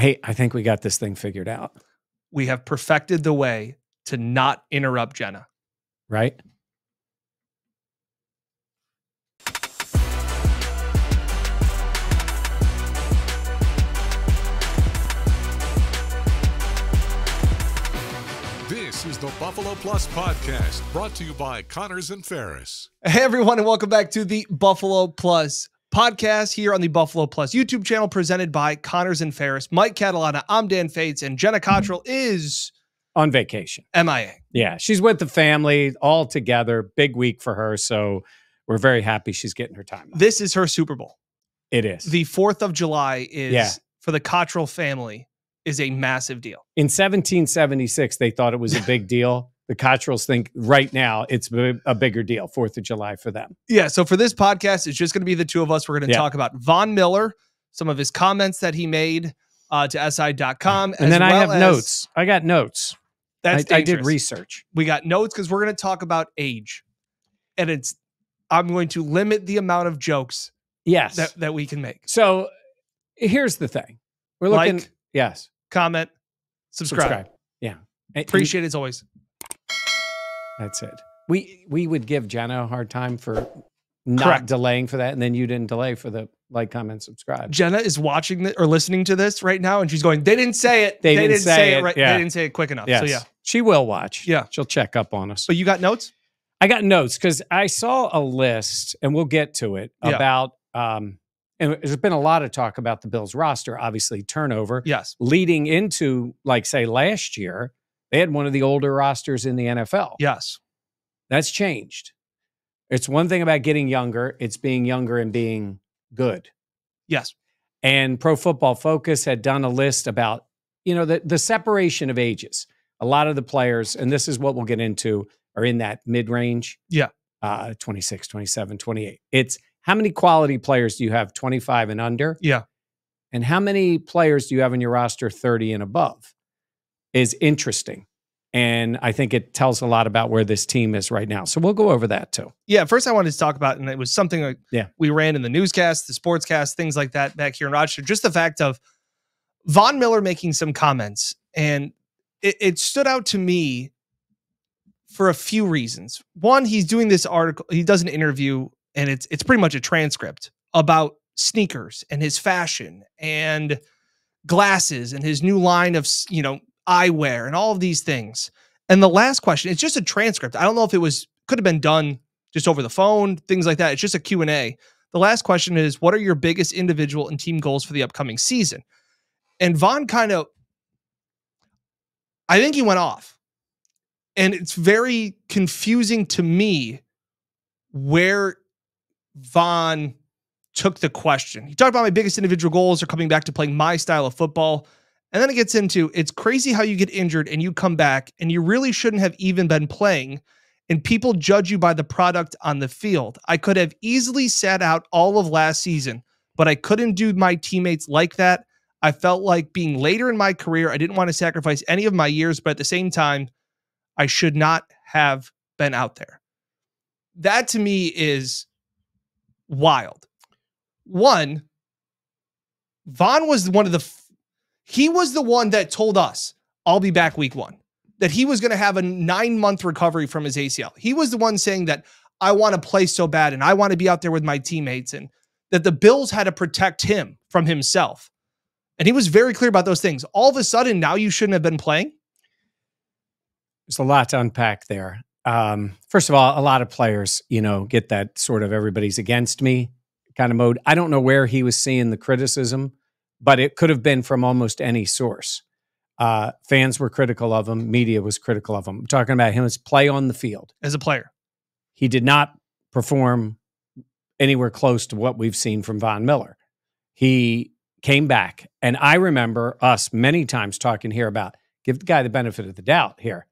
Hey, I think we got this thing figured out. We have perfected the way to not interrupt Jenna. Right? This is the Buffalo Plus Podcast, brought to you by Connors and Ferris. Hey, everyone, and welcome back to the Buffalo Plus Podcast here on the Buffalo Plus YouTube channel, presented by Connors and Ferris. Mike Catalana, I'm Dan Fates, and Jenna Cottrell is on vacation. MIA. Yeah, she's with the family all together. Big week for her, so we're very happy she's getting her time off. This is her Super Bowl. It is. The 4th of July is, for the Cottrell family, is a massive deal. In 1776, they thought it was a big deal. The Cottrells think right now it's a bigger deal, 4th of July for them. Yeah, so for this podcast, it's just going to be the two of us. We're going to talk about Von Miller, some of his comments that he made to SI.com. And then I have notes. I got notes. That's I did research. We got notes because we're going to talk about age. And I'm going to limit the amount of jokes that we can make. So here's the thing. We're looking. Yes. Comment, subscribe. Yeah. Appreciate it as always. That's it. We would give Jenna a hard time for not delaying for that, and then you didn't delay for the like, comment, subscribe. Jenna is watching or listening to this right now, and she's going, they didn't say it. They didn't say it right. Yeah. They didn't say it quick enough. Yes. So, yeah. She will watch. Yeah. She'll check up on us. But you got notes? I got notes because I saw a list, and we'll get to it, about and there's been a lot of talk about the Bills roster, obviously turnover. Yes. Leading into, like, say, last year, they had one of the older rosters in the NFL. Yes. That's changed. It's one thing about getting younger. It's being younger and being good. Yes. And Pro Football Focus had done a list about, the separation of ages. A lot of the players, and this is what we'll get into, are in that mid-range. Yeah. 26, 27, 28. It's how many quality players do you have 25 and under? Yeah. And how many players do you have in your roster 30 and above is interesting. And I think it tells a lot about where this team is right now. So we'll go over that too. Yeah. First I wanted to talk about, and it was something we ran in the newscast, the sportscast, things like that back here in Rochester. Just the fact of Von Miller making some comments. And it stood out to me for a few reasons. One, he's doing this article. He does an interview, and it's pretty much a transcript about sneakers and his fashion and glasses and his new line of, eyewear and all of these things. And the last question, it's just a transcript. I don't know if could have been done just over the phone, things like that. It's just a Q&A. The last question is, what are your biggest individual and team goals for the upcoming season? And Von I think he went off. And it's very confusing to me where Von took the question. He talked about my biggest individual goals are coming back to playing my style of football. And then it gets into, it's crazy how you get injured and you come back and you really shouldn't have even been playing. And people judge you by the product on the field. I could have easily sat out all of last season, but I couldn't do my teammates like that. I felt like being later in my career, I didn't want to sacrifice any of my years, but at the same time, I should not have been out there. That to me is wild. One, Von was he was the one that told us, I'll be back week 1, that he was going to have a 9-month recovery from his ACL. He was the one saying that I want to play so bad and I want to be out there with my teammates, and that the Bills had to protect him from himself. And he was very clear about those things. All of a sudden, now you shouldn't have been playing. There's a lot to unpack there. First of all, a lot of players, get that sort of everybody's against me kind of mode. I don't know where he was seeing the criticism, but it could have been from almost any source. Fans were critical of him. Media was critical of him. I'm talking about him as play on the field. As a player. He did not perform anywhere close to what we've seen from Von Miller. He came back, and I remember us many times talking here about give the guy the benefit of the doubt here.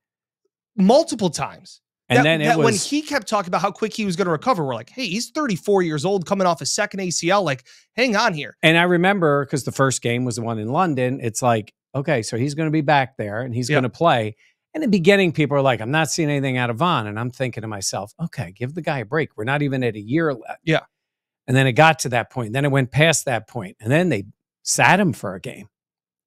Multiple times. And then it was when he kept talking about how quick he was going to recover, we're like, hey, he's 34 years old coming off a second ACL. Like, hang on here. And I remember, because the first game was the one in London, it's like, okay, so he's going to be back there and he's going to play. And in the beginning, people are like, I'm not seeing anything out of Von. And I'm thinking to myself, okay, give the guy a break. We're not even at a year left. Yeah. And then it got to that point. Then it went past that point. And then they sat him for a game.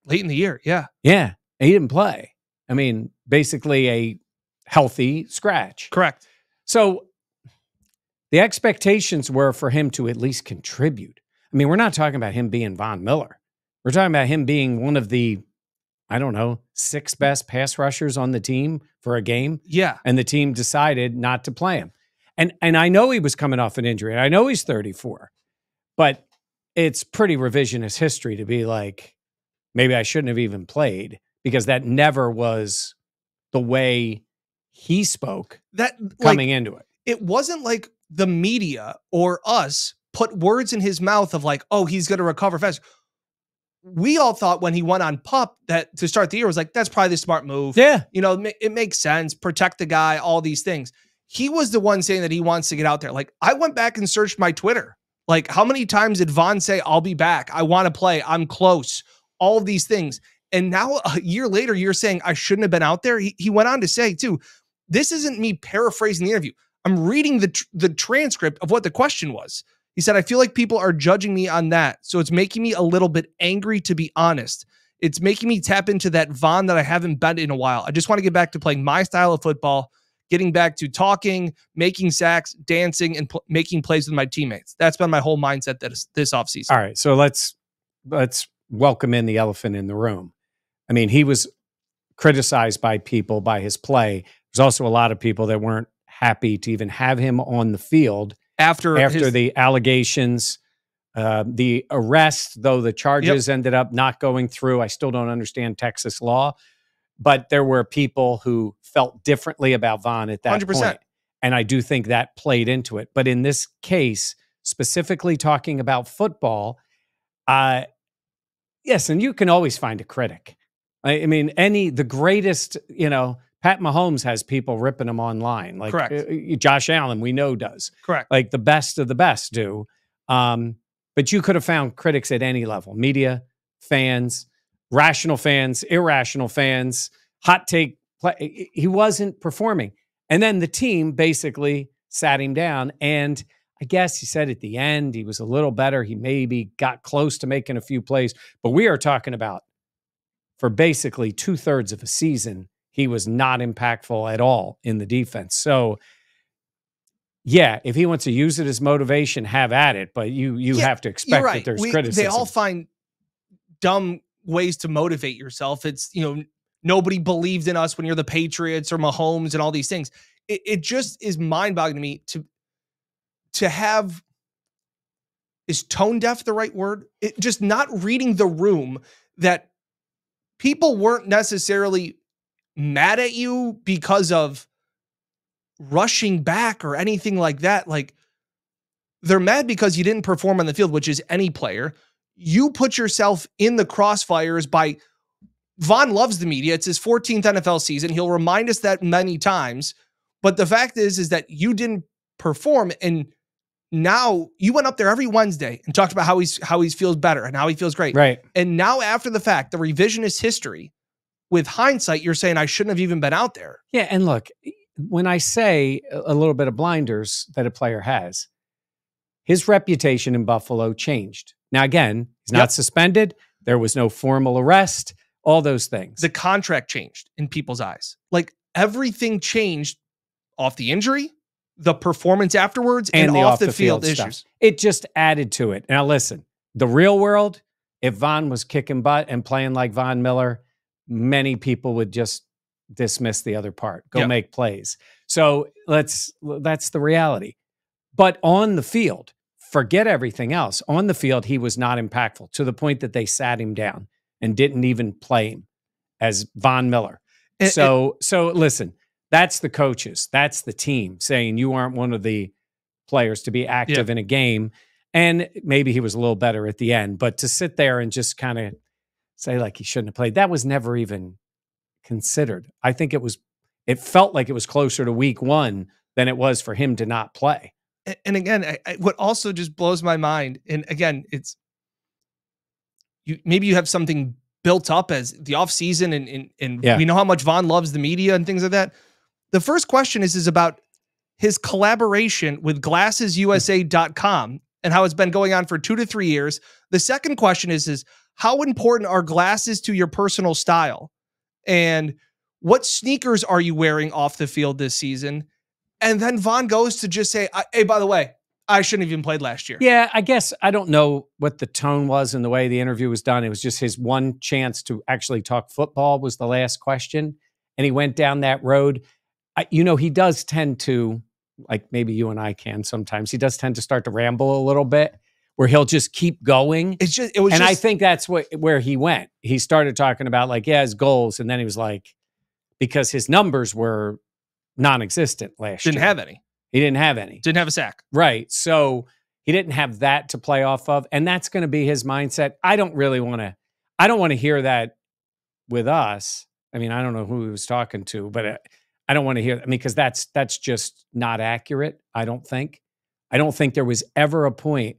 Late in the year, yeah. Yeah, he didn't play. I mean, basically a healthy scratch. Correct. So the expectations were for him to at least contribute. I mean, we're not talking about him being Von Miller. We're talking about him being one of the, I don't know, 6 best pass rushers on the team for a game. Yeah. And the team decided not to play him. And I know he was coming off an injury. I know he's 34. But it's pretty revisionist history to be like, maybe I shouldn't have even played, because that never was the way he spoke coming into it. It wasn't like the media or us put words in his mouth of like, oh, he's going to recover fast. We all thought when he went on PUP that to start the year was like, that's probably the smart move. Yeah. You know, it makes sense. Protect the guy, all these things. He was the one saying that he wants to get out there. Like, I went back and searched my Twitter. Like, how many times did Von say, I'll be back, I want to play, I'm close, all of these things. And now a year later, you're saying I shouldn't have been out there. He went on to say too, this isn't me paraphrasing the interview. I'm reading the transcript of what the question was. He said, I feel like people are judging me on that. So it's making me a little bit angry, to be honest. It's making me tap into that Von that I haven't been in a while. I just want to get back to playing my style of football, getting back to talking, making sacks, dancing, and making plays with my teammates. That's been my whole mindset this offseason. All right. So let's welcome in the elephant in the room. I mean, he was criticized by people by his play. There's also a lot of people that weren't happy to even have him on the field after the allegations, the arrest, though the charges ended up not going through. I still don't understand Texas law, but there were people who felt differently about Von at that 100%. point. And I do think that played into it. But in this case, specifically talking about football, yes, and you can always find a critic. I mean, the greatest, Pat Mahomes has people ripping him online. Like Correct. Josh Allen, we know does. Correct. Like the best of the best do. But you could have found critics at any level: media, fans, rational fans, irrational fans, hot take. He wasn't performing. And then the team basically sat him down. And I guess he said at the end he was a little better. He maybe got close to making a few plays. But we are talking about for basically 2/3 of a season, he was not impactful at all in the defense. So, yeah, if he wants to use it as motivation, have at it. But you have to expect that there's criticism. They all find dumb ways to motivate yourself. It's, nobody believed in us when you're the Patriots or Mahomes and all these things. It just is mind-boggling to me to have, is tone deaf the right word? Just not reading the room, that people weren't necessarily mad at you because of rushing back or anything like that. Like, they're mad because you didn't perform on the field, which is any player. You put yourself in the crossfires by, Von loves the media. It's his 14th NFL season. He'll remind us that many times. But the fact is that you didn't perform, and now you went up there every Wednesday and talked about how he feels better and how he feels great. Right. And now after the fact, the revisionist history, with hindsight, you're saying I shouldn't have even been out there. Yeah, and look, when I say a little bit of blinders that a player has, his reputation in Buffalo changed. Now, again, he's not suspended. There was no formal arrest, all those things. The contract changed in people's eyes. Like, everything changed off the injury, the performance afterwards, and off the field issues. Stuff. It just added to it. Now, listen, the real world, if Von was kicking butt and playing like Von Miller, many people would just dismiss the other part, go make plays. So that's the reality. But on the field, forget everything else. On the field, he was not impactful, to the point that they sat him down and didn't even play him as Von Miller. So listen, that's the coaches, that's the team saying you aren't one of the players to be active in a game. And maybe he was a little better at the end, but to sit there and just kind of say like he shouldn't have played, that was never even considered. I think it felt like it was closer to week 1 than it was for him to not play. And again, what also just blows my mind, and again, it's maybe you have something built up as the offseason and we know how much Von loves the media and things like that. The first question is about his collaboration with GlassesUSA.com and how it's been going on for 2 to 3 years. The second question is how important are glasses to your personal style? And what sneakers are you wearing off the field this season? And then Von goes to just say, hey, by the way, I shouldn't have even played last year. Yeah, I guess I don't know what the tone was and the way the interview was done. It was just his one chance to actually talk football was the last question. And he went down that road. He does tend to, like maybe you and I can sometimes, he does tend to start to ramble a little bit where he'll just keep going. I think that's where he went. He started talking about like, yeah, his goals. And then he was like, because his numbers were non-existent last year. Didn't have any. He didn't have any. Didn't have a sack. Right. So he didn't have that to play off of. And that's going to be his mindset. I don't want to hear that with us. I mean, I don't know who he was talking to, but I don't want to hear, because that's just not accurate. I don't think there was ever a point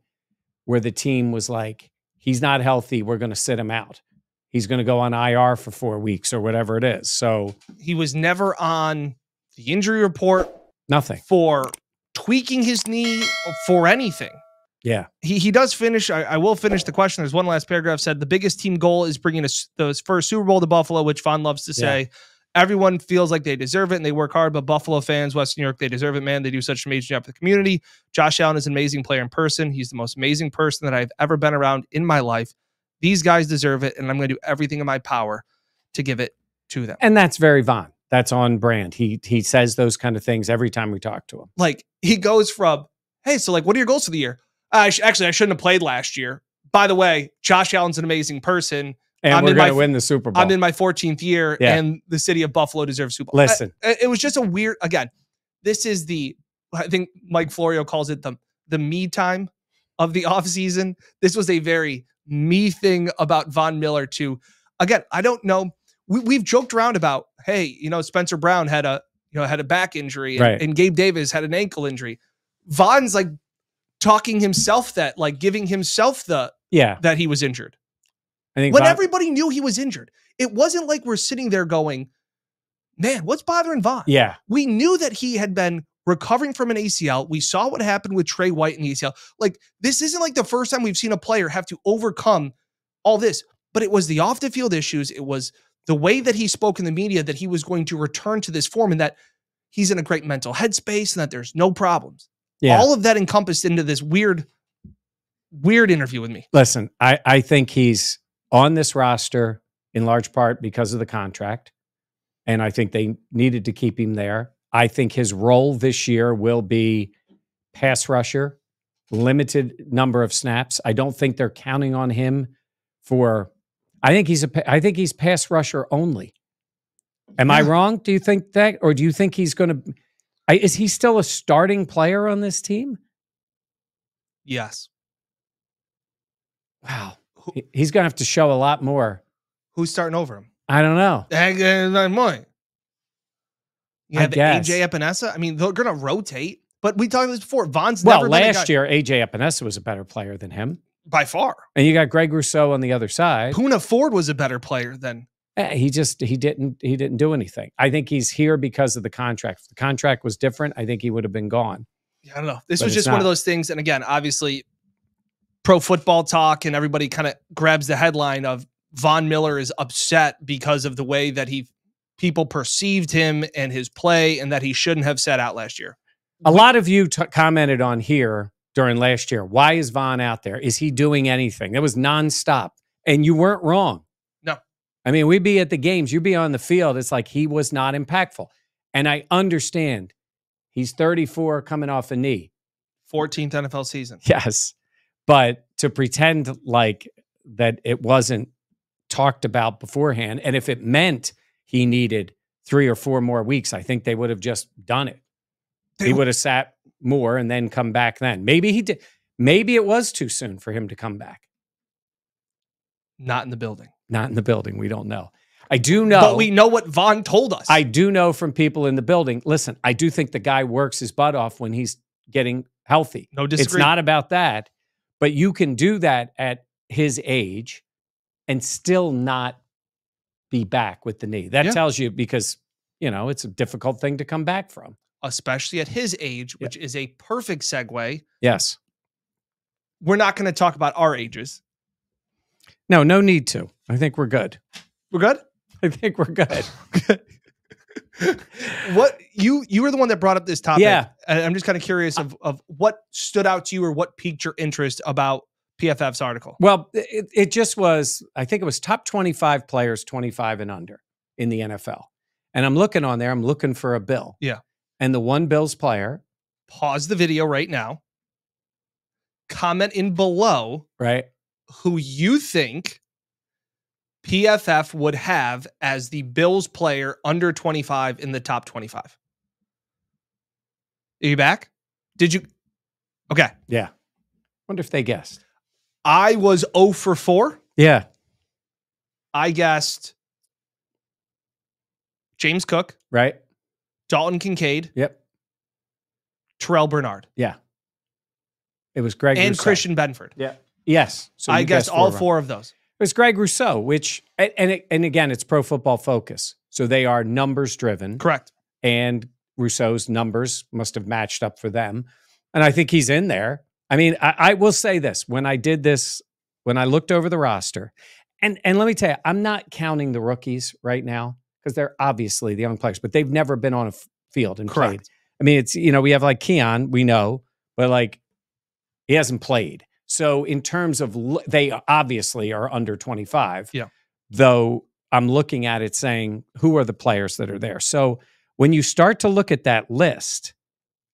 where the team was like, he's not healthy, we're going to sit him out. He's going to go on IR for 4 weeks or whatever it is. So he was never on the injury report. Nothing. For tweaking his knee, for anything. Yeah. He does finish. I will finish the question. There's one last paragraph said, the biggest team goal is bringing the first Super Bowl to Buffalo, which Von loves to say. Yeah. Everyone feels like they deserve it and they work hard, but Buffalo fans, West New York, they deserve it, man. They do such an amazing job for the community. Josh Allen is an amazing player in person. He's the most amazing person that I've ever been around in my life. These guys deserve it, and I'm going to do everything in my power to give it to them. And that's very Von. That's on brand. He says those kind of things every time we talk to him. Like, he goes from, hey, so like, what are your goals for the year? Actually, I shouldn't have played last year. By the way, Josh Allen's an amazing person. And we're going to win the Super Bowl. I'm in my 14th year, and the city of Buffalo deserves Super Bowl. Listen. It was just a weird, again, this is I think Mike Florio calls it the me time of the offseason. This was a very me thing about Von Miller too. Again, I don't know. We've joked around about, hey, Spencer Brown had a back injury and Gabe Davis had an ankle injury. Von's like talking himself that, like giving himself that he was injured. I think everybody knew he was injured. It wasn't like we're sitting there going, man, what's bothering Von? Yeah. We knew that he had been recovering from an ACL. We saw what happened with Trey White in the ACL. Like, this isn't like the first time we've seen a player have to overcome all this, but it was the off the field issues. It was the way that he spoke in the media that he was going to return to this form and that he's in a great mental headspace and that there's no problems. Yeah. All of that encompassed into this weird interview with me. Listen, I think he's on this roster in large part because of the contract. And I think they needed to keep him there. I think his role this year will be pass rusher, limited number of snaps. I don't think they're counting on him for, I think he's pass rusher only. Am I wrong? Do you think that, or do you think he's going to, is he still a starting player on this team? Yes. Wow. He's going to have to show a lot more. Who's starting over him? I don't know. You have AJ Epinesa. I mean, they're going to rotate, but we talked about this before. Von's never been last year, AJ Epinesa was a better player than him. By far. And you got Greg Rousseau on the other side. Poona Ford was a better player than. He didn't do anything. I think he's here because of the contract. If the contract was different, I think he would have been gone. Yeah, I don't know. This was just one of those things. And again, obviously, Pro Football Talk and everybody kind of grabs the headline of Von Miller is upset because of the way that people perceived him and his play and that he shouldn't have sat out last year. A lot of you commented on here during last year. Why is Von out there? Is he doing anything? It was nonstop. And you weren't wrong. No. I mean, we'd be at the games. You'd be on the field. It's like he was not impactful. And I understand. He's 34 coming off a knee. 14th NFL season. Yes. But to pretend like that it wasn't talked about beforehand, and if it meant he needed 3 or 4 more weeks, I think they would have just done it. He would have sat more and then come back then. Maybe he did. Maybe it was too soon for him to come back. Not in the building. Not in the building. We don't know. I do know. But we know what Von told us. I do know from people in the building. Listen, I do think the guy works his butt off when he's getting healthy. No disagree. It's not about that. But you can do that at his age and still not be back with the knee. That tells you because, it's a difficult thing to come back from. Especially at his age, which is a perfect segue. Yes. We're not going to talk about our ages. No need to. I think we're good. We're good? I think we're good. What you were the one that brought up this topic. Yeah. And I'm just kind of curious of what stood out to you or what piqued your interest about PFF's article. Well, it just was, I think it was top 25 players, 25 and under in the NFL. And I'm looking on there, I'm looking for a Bill. Yeah. And the one Bills player. Pause the video right now. Comment in below. Right. Who you think PFF would have as the Bills player under 25 in the top 25. Are you back? Did you? Okay. Yeah. Wonder if they guessed. I was 0 for 4. Yeah. I guessed James Cook. Right. Dalton Kincaid. Yep. Terrell Bernard. Yeah. It was Greg and Rousseau. Christian Benford. Yeah. Yes. So I guessed all 4 of those. It was Greg Rousseau, which, and again, it's Pro Football Focus. So they are numbers driven. Correct. And Rousseau's numbers must have matched up for them. And I think he's in there. I mean, I will say this. When I did this, when I looked over the roster, and let me tell you, I'm not counting the rookies right now because they're obviously the young players, but they've never been on a field and played. I mean, it's, we have like Keon, we know, but like he hasn't played. So in terms of, they obviously are under 25. Yeah. Though I'm looking at it saying, who are the players that are there? So when you start to look at that list,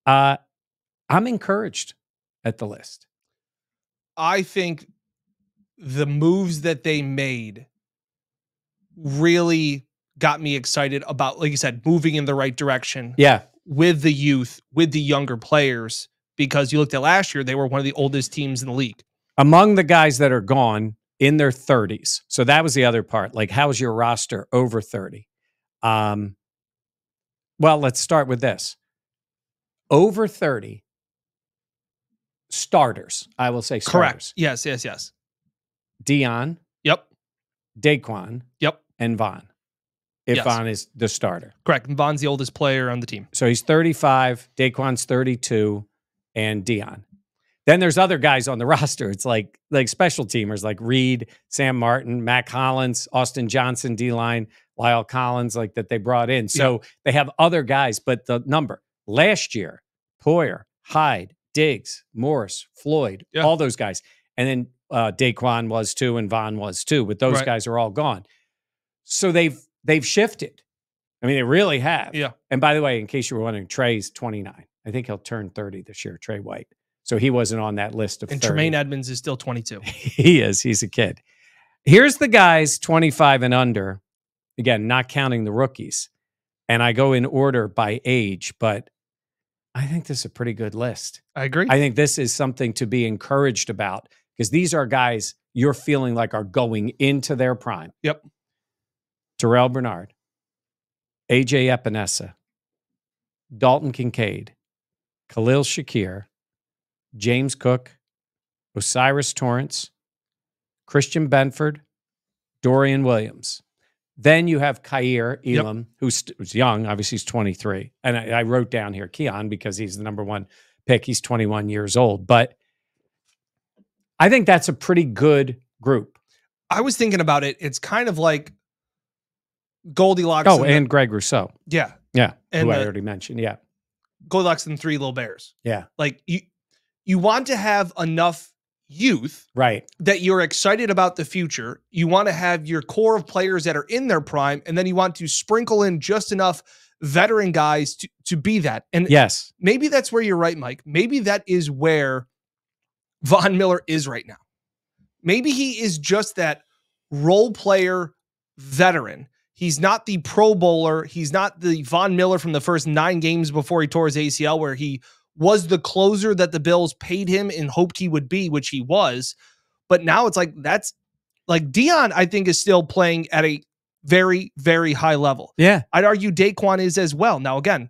I'm encouraged at the list. I think the moves that they made really got me excited about, like you said, moving in the right direction. Yeah. With the youth, with the younger players, because you looked at last year, they were one of the oldest teams in the league. Among the guys that are gone in their 30s. So that was the other part. Like, how's your roster over 30? Well, let's start with this. Over 30 starters, I will say starters. Correct. Yes. Dion. Yep. Daquan. Yep. And Von. If Von is the starter. Correct. And Von's the oldest player on the team. So he's 35. Daquan's 32. And Dion. Then there's other guys on the roster. It's like special teamers like Reed, Sam Martin, Mac Hollins, Austin Johnson, D-line, Lyle Collins, like that they brought in. So they have other guys, but the number last year, Poyer, Hyde, Diggs, Morris, Floyd, all those guys. And then Daquan was too, and Von was too, but those guys are all gone. So they've shifted. I mean, they really have. Yeah. And by the way, in case you were wondering, Trey's 29. I think he'll turn 30 this year, Trey White. So he wasn't on that list of 30. And Tremaine Edmonds is still 22. He is. He's a kid. Here's the guys 25 and under. Again, not counting the rookies. And I go in order by age, but I think this is a pretty good list. I agree. I think this is something to be encouraged about because these are guys you're feeling like are going into their prime. Yep. Terrell Bernard, AJ Epinesa, Dalton Kincaid, Khalil Shakir, James Cook, Osiris Torrance, Christian Benford, Dorian Williams. Then you have Khair Elam, who's young. Obviously, he's 23. And I wrote down here Keon because he's the number 1 pick. He's 21 years old. But I think that's a pretty good group. I was thinking about it. It's kind of like Goldilocks. Oh, and Greg Rousseau. Yeah. Yeah. And who I already mentioned. Yeah. Goldilocks and 3 Little Bears. Yeah. Like you want to have enough youth that you're excited about the future. You want to have your core of players that are in their prime, and then you want to sprinkle in just enough veteran guys to be that. And yes, maybe that's where you're right, Mike. Maybe that is where Von Miller is right now. Maybe he is just that role player veteran. He's not the Pro Bowler. He's not the Von Miller from the first 9 games before he tore his ACL, where he was the closer that the Bills paid him and hoped he would be, which he was. But now it's like, that's like Dion, I think, is still playing at a very, very high level. Yeah. I'd argue Daquan is as well. Now, again,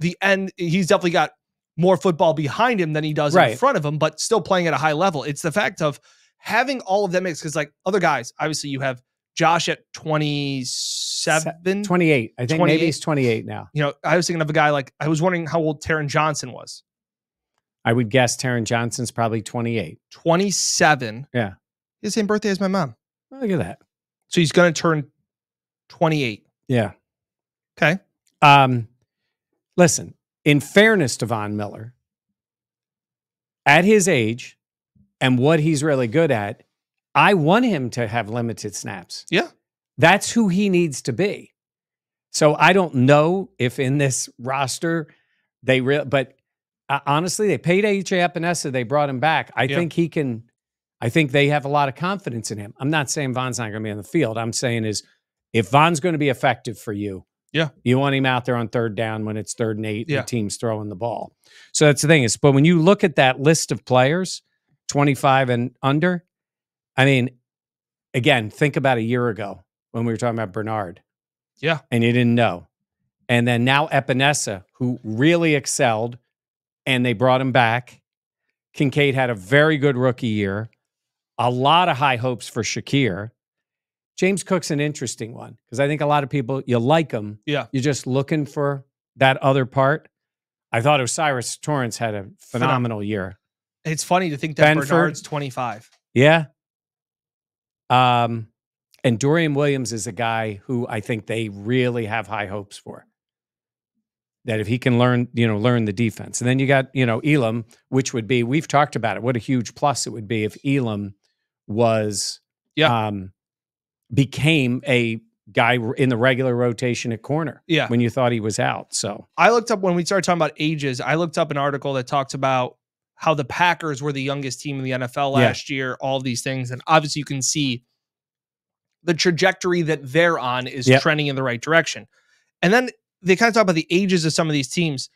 he's definitely got more football behind him than he does in front of him, but still playing at a high level. It's the fact of having all of them mixed, because like other guys, obviously you have Josh at 27, 28. I think 28. Maybe he's 28 now. You know, I was thinking of a guy like, I was wondering how old Taron Johnson was. I would guess Taron Johnson's probably 28. 27. Yeah. He has the same birthday as my mom. Look at that. So he's going to turn 28. Yeah. Okay. Listen, in fairness to Von Miller, at his age and what he's really good at, I want him to have limited snaps. Yeah. That's who he needs to be. So I don't know if in this roster but honestly, they paid A.J. Epinesa. They brought him back. I think he can. I think they have a lot of confidence in him. I'm not saying Von's not going to be on the field. I'm saying is if Von's going to be effective for you, you want him out there on third down when it's 3rd and 8, the team's throwing the ball. So that's the thing is, but when you look at that list of players, 25 and under, I mean, again, think about a year ago when we were talking about Bernard. Yeah. And you didn't know. And then now Epinesa, who really excelled, and they brought him back. Kincaid had a very good rookie year. A lot of high hopes for Shakir. James Cook's an interesting one because I think a lot of people, you like him. Yeah. You're just looking for that other part. I thought Osiris Torrance had a phenomenal year. It's funny to think that Benford, Bernard's 25. Yeah. And Dorian Williams is a guy who I think they really have high hopes for. That if he can learn the defense. And then you got, Elam, which would be, we've talked about it, what a huge plus it would be if Elam was, became a guy in the regular rotation at corner when you thought he was out. So I looked up, when we started talking about ages, I looked up an article that talks about how the Packers were the youngest team in the NFL last year, all these things. And obviously you can see the trajectory that they're on is trending in the right direction. And then they kind of talk about the ages of some of these teams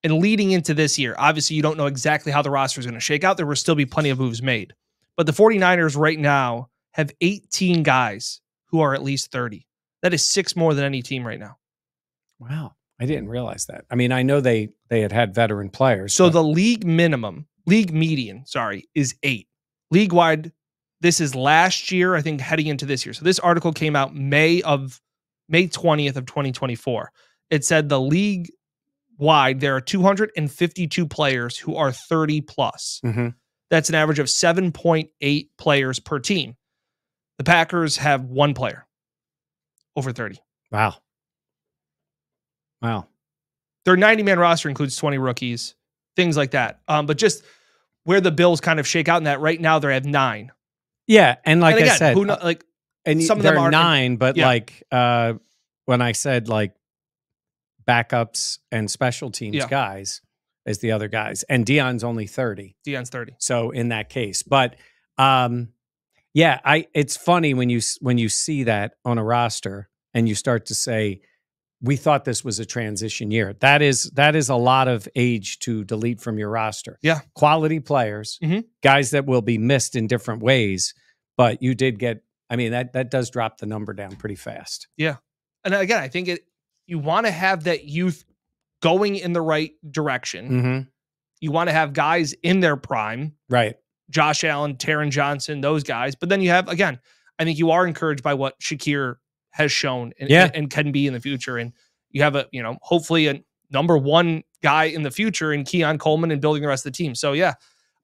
and leading into this year. Obviously, you don't know exactly how the roster is going to shake out. There will still be plenty of moves made. But the 49ers right now have 18 guys who are at least 30. That is 6 more than any team right now. Wow. I didn't realize that. I mean, I know they had veteran players. So the league median, is 8. League wide, this is last year, I think, heading into this year. So this article came out May 20th of 2024. It said the league wide, there are 252 players who are 30 plus. Mm-hmm. That's an average of 7.8 players per team. The Packers have 1 player over 30. Wow. Their 90-man roster includes 20 rookies, things like that. But just where the Bills kind of shake out in that right now, they have 9. Yeah, and like I said, and some of them are 9, but when I said backups and special teams guys as the other guys, and Deion's only 30. Deion's 30. So in that case, but it's funny when you see that on a roster and you start to say, we thought this was a transition year. That is a lot of age to delete from your roster. Yeah. Quality players, guys that will be missed in different ways, but you did get, I mean, that does drop the number down pretty fast. Yeah. And again, I think you want to have that youth going in the right direction. Mm-hmm. You want to have guys in their prime. Right. Josh Allen, Taron Johnson, those guys. But then you have, again, I think you are encouraged by what Shakir has shown and can be in the future. And you have hopefully a number 1 guy in the future in Keon Coleman and building the rest of the team. So yeah,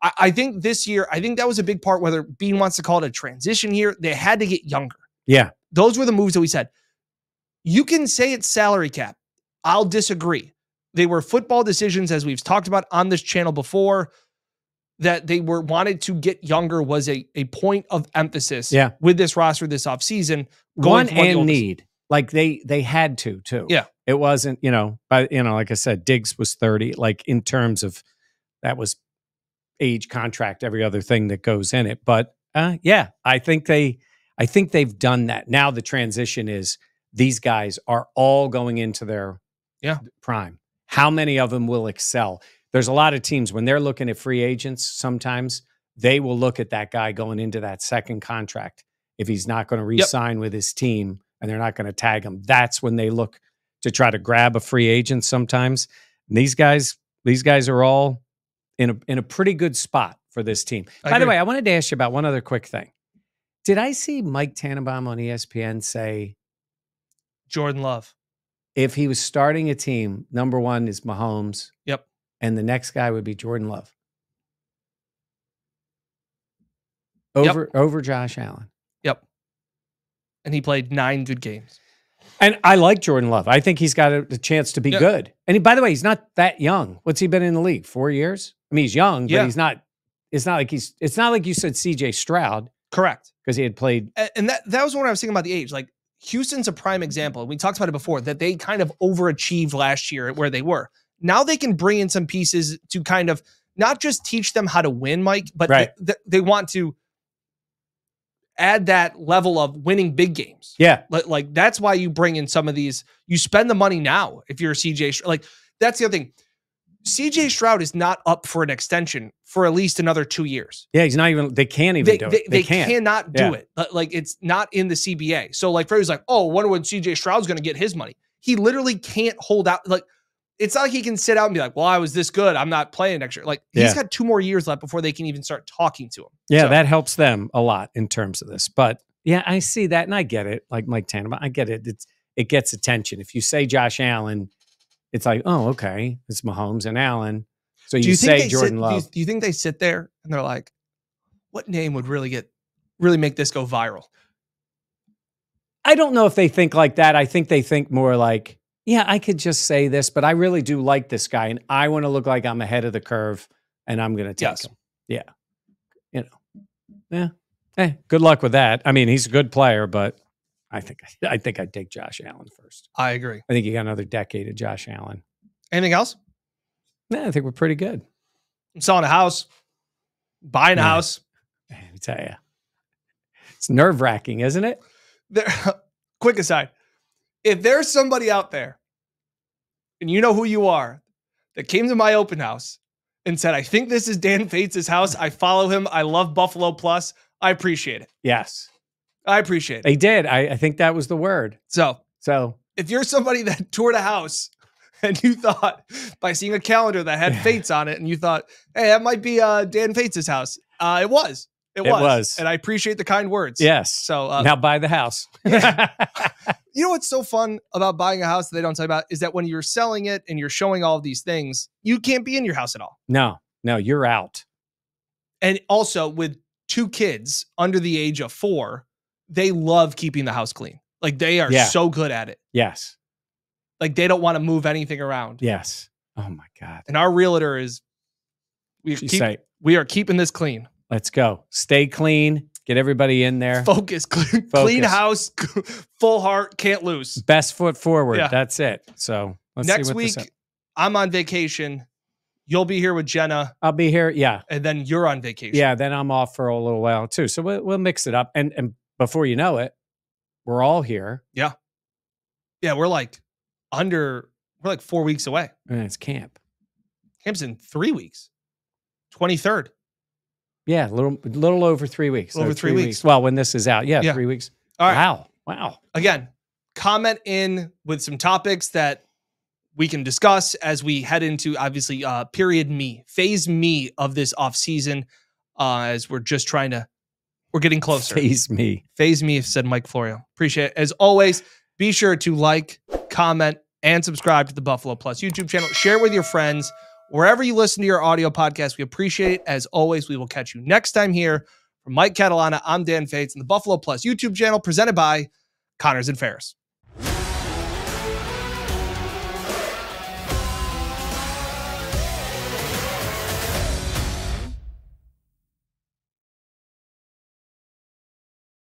I think this year, I think that was a big part, whether Bean wants to call it a transition year, they had to get younger. Yeah. Those were the moves that we said. You can say it's salary cap. I'll disagree. They were football decisions, as we've talked about on this channel before, that they wanted to get younger was a point of emphasis with this roster this offseason. Want and need. Like they had to too. Yeah. It wasn't, like I said, Diggs was 30, like in terms of that was age, contract, every other thing that goes in it. But I think they've done that. Now the transition is these guys are all going into their prime. How many of them will excel? There's a lot of teams when they're looking at free agents, sometimes they will look at that guy going into that second contract. If he's not going to re-sign with his team and they're not going to tag him, that's when they look to try to grab a free agent sometimes. And these guys are all in a pretty good spot for this team. By the way, I wanted to ask you about one other quick thing. Did I see Mike Tannenbaum on ESPN say Jordan Love, if he was starting a team, number 1 is Mahomes. Yep. And the next guy would be Jordan Love. over Josh Allen. Yep. And he played 9 good games. And I like Jordan Love. I think he's got a chance to be good. And by the way, he's not that young. What's he been in the league? 4 years? I mean, he's young, but he's not. It's not like you said C.J. Stroud. Correct. Because he had played. And that was when I was thinking about the age. Like, Houston's a prime example. We talked about it before, that they kind of overachieved last year at where they were. Now they can bring in some pieces to kind of not just teach them how to win, Mike, but they want to add that level of winning big games. Yeah. Like that's why you bring in some of these. You spend the money now if you're a CJ. Like, that's the other thing. CJ Stroud is not up for an extension for at least another 2 years. Yeah, he's not even. They can't even do it. They cannot do it. Like, it's not in the CBA. So like, Freddie's like, oh, I wonder when CJ Stroud's going to get his money. He literally can't hold out. Like, it's not like he can sit out and be like, well, I was this good, I'm not playing next year. Like, he's got 2 more years left before they can even start talking to him. Yeah, so that helps them a lot in terms of this. But yeah, I see that and I get it. Like Mike Tannenbaum, I get it. It gets attention. If you say Josh Allen, it's like, oh, okay, it's Mahomes and Allen. So you say Jordan Love. Do you think they sit there and they're like, what name would really make this go viral? I don't know if they think like that. I think they think more like, yeah, I could just say this, but I really do like this guy, and I want to look like I'm ahead of the curve, and I'm going to take him. Yeah. You know. Yeah. Hey, good luck with that. I mean, he's a good player, but I think I'd take Josh Allen first. I agree. I think you got another decade of Josh Allen. Anything else? No, I think we're pretty good. I'm selling a house, buying a house. Let me tell you. It's nerve-wracking, isn't it? Quick aside. If there's somebody out there, and you know who you are, that came to my open house and said, I think this is Dan Fates' house. I follow him. I love Buffalo Plus. I appreciate it. Yes. I appreciate it. They did. I think that was the word. So if you're somebody that toured a house and you thought, by seeing a calendar that had Fates on it, and you thought, hey, that might be Dan Fates' house. It was. It was. And I appreciate the kind words. Yes. So now buy the house. You know what's so fun about buying a house that they don't tell you about is that when you're selling it and you're showing all of these things, you can't be in your house at all. No, you're out. And also with 2 kids under the age of 4, they love keeping the house clean. Like, they are so good at it. Yes. Like, they don't want to move anything around. Yes. Oh my God. And our realtor is, we are keeping this clean. Let's go. Stay clean. Get everybody in there. Focus. Clean house. Full heart. Can't lose. Best foot forward. Yeah. That's it. So let's next see what week, I'm on vacation. You'll be here with Jenna. I'll be here. Yeah. And then you're on vacation. Yeah. Then I'm off for a little while too. So we'll mix it up. And before you know it, we're all here. Yeah. Yeah. We're like 4 weeks away. And it's camp. Camp's in 3 weeks. 23rd. Yeah, a little over 3 weeks. Over 3 weeks. Well, when this is out, 3 weeks. All right. Wow. Again, comment in with some topics that we can discuss as we head into, obviously, phase me of this off season, as we're just we're getting closer. Phase me, said Mike Florio. Appreciate it. As always, be sure to like, comment, and subscribe to the Buffalo Plus YouTube channel. Share it with your friends. Wherever you listen to your audio podcast, we appreciate it. As always, we will catch you next time here. From Mike Catalana, I'm Dan Fates, and the Buffalo Plus YouTube channel presented by Connors and Ferris.